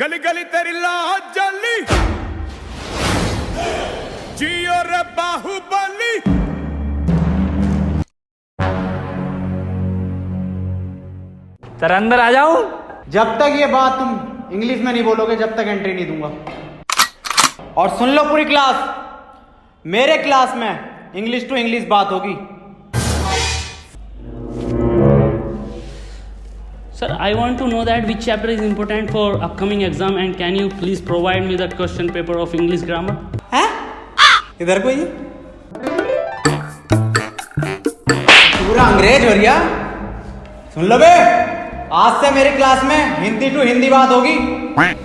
गली गली तेरी लाज जली जियो रे बाहुबली। सर अंदर आ जाऊं? जब तक ये बात तुम इंग्लिश में नहीं बोलोगे जब तक एंट्री नहीं दूंगा। और सुन लो पूरी क्लास, मेरे क्लास में इंग्लिश टू इंग्लिश बात होगी। Sir, I want to know that which chapter is important for upcoming exam and can you please provide me that question paper of English grammar? हैं? इधर कोई पूरा अंग्रेज हो रिया। सुन लो बे, आज से मेरी क्लास में हिंदी टू हिंदी बात होगी।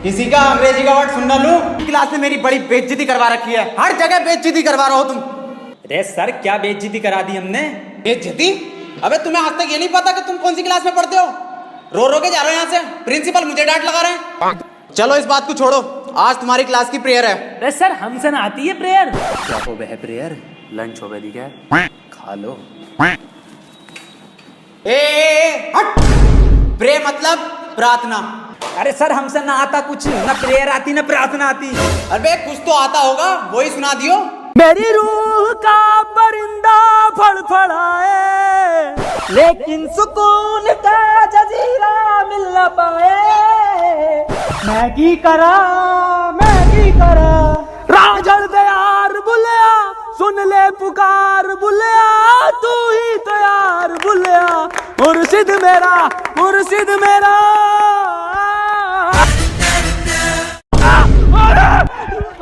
किसी का अंग्रेजी का वर्ड सुन ना लूं। क्लास में मेरी बड़ी बेइज्जती करवा रखी है, हर जगह बेइज्जती करवा रहे हो तुम। अरे सर क्या बेइज्जती करा दी हमने? बेइज्जती? अबे तुम्हें आज तक ये नहीं पता कि तुम कौन सी क्लास में पढ़ते हो? रो रो के जा रहे हो यहाँ से, प्रिंसिपल मुझे डांट लगा रहे हैं। चलो इस बात को छोड़ो, आज तुम्हारी क्लास की प्रेयर है। अरे सर हमसे ना आती है प्रेयर। क्या हो बे प्रेयर? लंच हो गई क्या? खा लो। ए हट, प्रे मतलब प्रार्थना। अरे सर हमसे ना आता कुछ, ना प्रेयर आती ना प्रार्थना आती। अबे कुछ तो आता होगा, वही सुना दियो। मेरी रूह का परिंदा फड़फड़ाए लेकिन सुकून का जजीरा मिल न पाए। मैगी करा राजड़ दे यार बुलिया, सुन ले पुकार बुलिया, तू ही तो यार बुलिया, मुर्शिद मेरा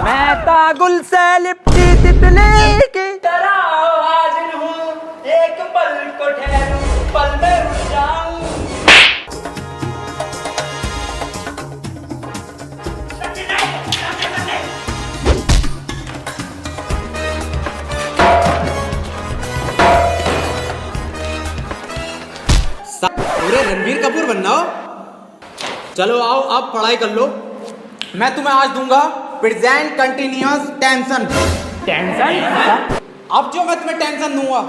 मैं तागुल से लिपटी तितली की तरह हाजिर हूँ, एक पल को ठहरूं, पल में रुक जाऊं। पूरे रणबीर कपूर बनना हो? चलो आओ अब पढ़ाई कर लो। मैं तुम्हें आज दूंगा प्रेजेंट कंटिन्यूअस टेंशन। अब जो मैं तुम्हें टेंशन दूंगा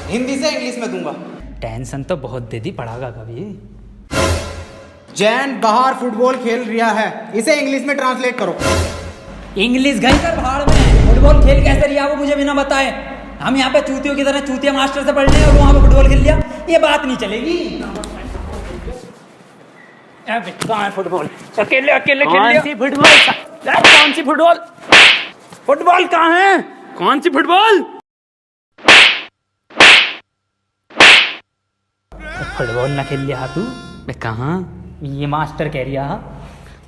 हिंदी से इंग्लिश में दूंगा। टेंशन तो बहुत दे दी, पढ़ागा कभी? जैन बाहर फुटबॉल खेल रहा है, इसे इंग्लिश में ट्रांसलेट करो। इंग्लिश गई सर भाड़ में, फुटबॉल खेल कैसे रिया वो मुझे बिना बताए। हम यहाँ पे चूतियों की तरह चूतिया मास्टर से पढ़ रहे हैं और वहाँ पे फुटबॉल खेल लिया, ये बात नहीं चलेगी। कहाँ है फुटबॉल? अकेले खेल लिया। कौन सी फुटबॉल? फुटबॉल कहाँ है? कौन सी फुटबॉल? फुटबॉल ना खेल लिया तू? मैं कहाँ? ये मास्टर कह रिया।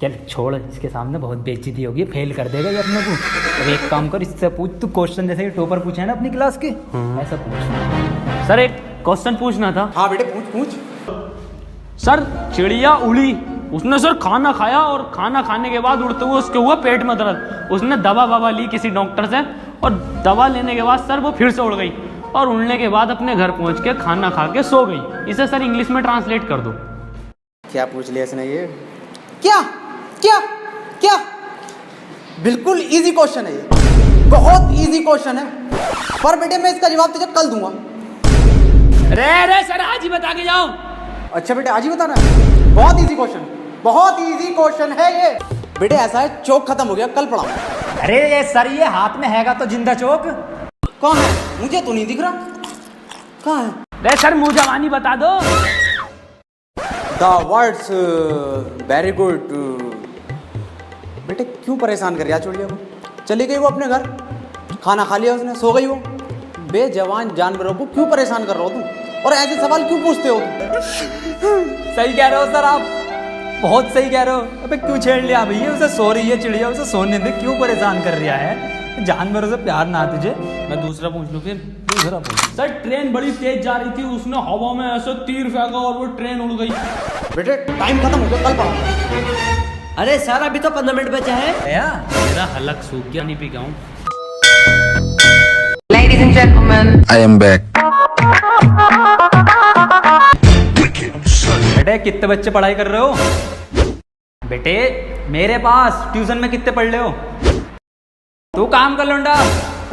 चल छोड़, इसके सामने बहुत बेइज्जती होगी, फेल कर देगा ये अपने को। अब एक काम कर, इससे पूछ तू क्वेश्चन, जैसे कि टॉपर पूछे है ना अपनी क्लास के, ऐसा पूछ। सर एक क्वेश्चन पूछना था। हाँ बेटे पूछ। सर चिड़िया उड़ी, उसने सर खाना खाया और खाना खाने के बाद उड़ते हुए उसके हुआ पेट में दर्द। उसने दवा ली किसी डॉक्टर से और दवा लेने के बाद सर वो फिर से उड़ गई और उड़ने के बाद अपने घर पहुंच के खाना खा के सो गई। इसे सर इंग्लिश में ट्रांसलेट कर दो। क्या पूछ लिया इसने ये? क्या बिल्कुल इजी क्वेश्चन है ये, बहुत इजी क्वेश्चन है, पर बेटे मैं इसका जवाब तुझे कल दूंगा। रे सर आज ही बता के जाओ। अच्छा बेटे आज ही बताना है? बहुत इजी क्वेश्चन है ये। बेटे ऐसा है, चौक खत्म हो गया, कल पढ़ाऊंगा। अरे ये सर ये हाथ में हैगा तो जिंदा चौक कहाँ है? मुझे तो नहीं दिख रहा, कहाँ है? रे सर मुँह जवानी बता दो। The words very good. बेटे क्यों परेशान कर रहा चोड़िया को? चली गई वो अपने घर, खाना खा लिया उसने, सो गई वो। बेजवान जानवरों को क्यों परेशान कर रहे हो तुम, और ऐसे सवाल क्यों पूछते हो तुम? सही कह रहे हो सर आप, बहुत सही कह रहे हो। अबे क्यों छेड़ लिया भैया? उसे सो रही है चिड़िया, उसे सोने दे, क्यों परेशान कर रहा है? जानवरों से प्यार ना तुझे? मैं दूसरा पूछ लूं फिर? दूसरा पूछ। सर ट्रेन बड़ी तेज जा रही थी, उसने हवा में ऐसे तीर फेंका और वो ट्रेन उड़ गई। बेटे टाइम खत्म हो गया, कल पढ़ाऊंगा। अरे सर अभी तो 15 मिनट बचा है। मेरा हलक सूख गया, नहीं P गाऊं। Ladies and gentlemen, I am back. बेटे कितने बच्चे पढ़ाई कर रहे हो? बेटे मेरे पास ट्यूशन में कितने पढ़ रहे हो? तू काम कर लूंडा,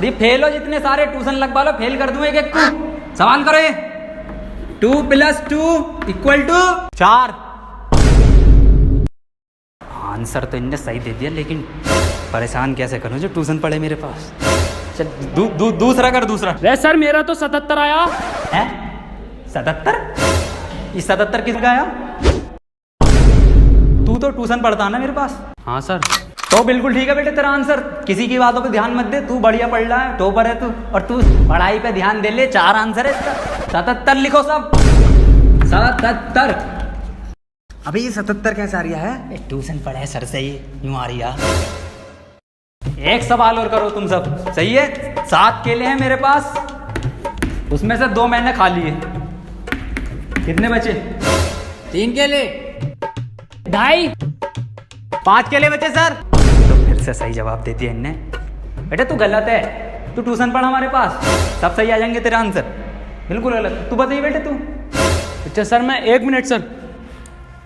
ये फेल हो, जितने सारे ट्यूशन लगवा लो, फेल कर दूं एक को। सवाल करो। 2 + 2 = 4। आंसर तो इनने सही दे दिया, लेकिन परेशान कैसे करूं जो ट्यूशन पढ़े मेरे पास। चल दूसरा कर, दूसरा। अरे सर मेरा तो 77 आया है। 77? ये 77 किस गया? तू तो ट्यूशन पढ़ता ना मेरे पास। हाँ सर। तो बिल्कुल ठीक है बेटे तेरा आंसर, किसी की बातों पे ध्यान मत दे, तू बढ़िया पढ़ रहा है, टॉपर है तू, और तू पढ़ाई पे ध्यान दे ले। 4 आंसर है इसका। 77 लिखो सब। 77। अबे ये 77 कैसे आ रहा है? ट्यूशन पढ़े सर से ही यूं आ रही है। एक सवाल और करो तुम सब, सही है? 7 केले हैं मेरे पास, उसमें से 2 मैंने खा लिए, कितने बचे? 3 केले। 2.5। 5 केले बचे सर। तो फिर से सही जवाब दे दिया इनने। बेटा तू गलत है, तू ट्यूशन पढ़ हमारे पास, सब सही आ जाएंगे तेरा आंसर। बिल्कुल गलत। तू बताइए बेटे तू। अच्छा सर मैं 1 minute sir.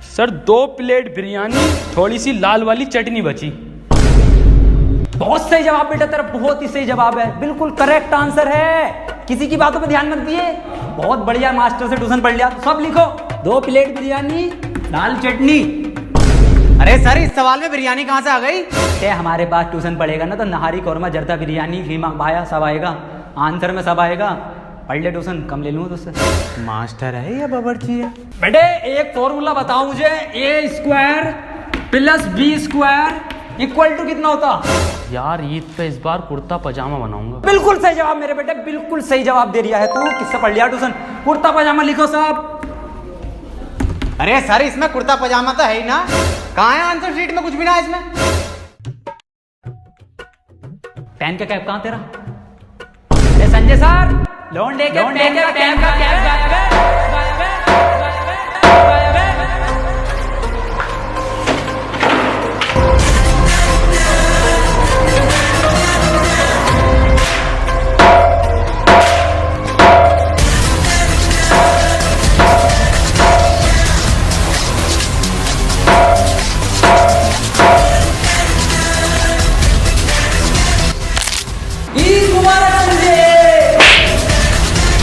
Sir 2 plate biryani, थोड़ी सी लाल वाली चटनी बची। बहुत सही जवाब बेटा तेरा, बहुत ही सही जवाब है, बिल्कुल करेक्ट आंसर है। किसी की बातों पे ध्यान मत दिए, बहुत बढ़िया मास्टर से ट्यूशन पढ़ लिया। तो सब लिखो, 2 प्लेट बिरयानी, लाल चटनी। अरे सर इस सवाल में बिरयानी कहाँ से आ गई? ते हमारे पास ट्यूशन पढ़ेगा ना तो नहारी कौरमा जर्दा बिरयानी खीमा भाया सब आएगा, आंसर में सब आएगा। पढ़ ले ट्यूशन, कम ले लूँ तुझसे। मास्टर है या बावर्ची है? बेटे एक फॉर्मूला बताओ मुझे, A² + B² इक्वल टू कितना होता? यार ईद पे इस बार कुर्ता पजामा बनाऊंगा। बिल्कुल सही जवाब मेरे बेटे, बिल्कुल सही जवाब दे दिया है तू। किससे पढ़ लिया ट्यूशन? कुर्ता पजामा लिखो सब। अरे सर इसमें कुर्ता पजामा तो है ही ना, कहाँ है आंसर शीट में? कुछ भी ना है इसमें। पेन का कैप कहाँ तेरा? अरे संजय सर, लोन दे के पेन का कैप गायब है।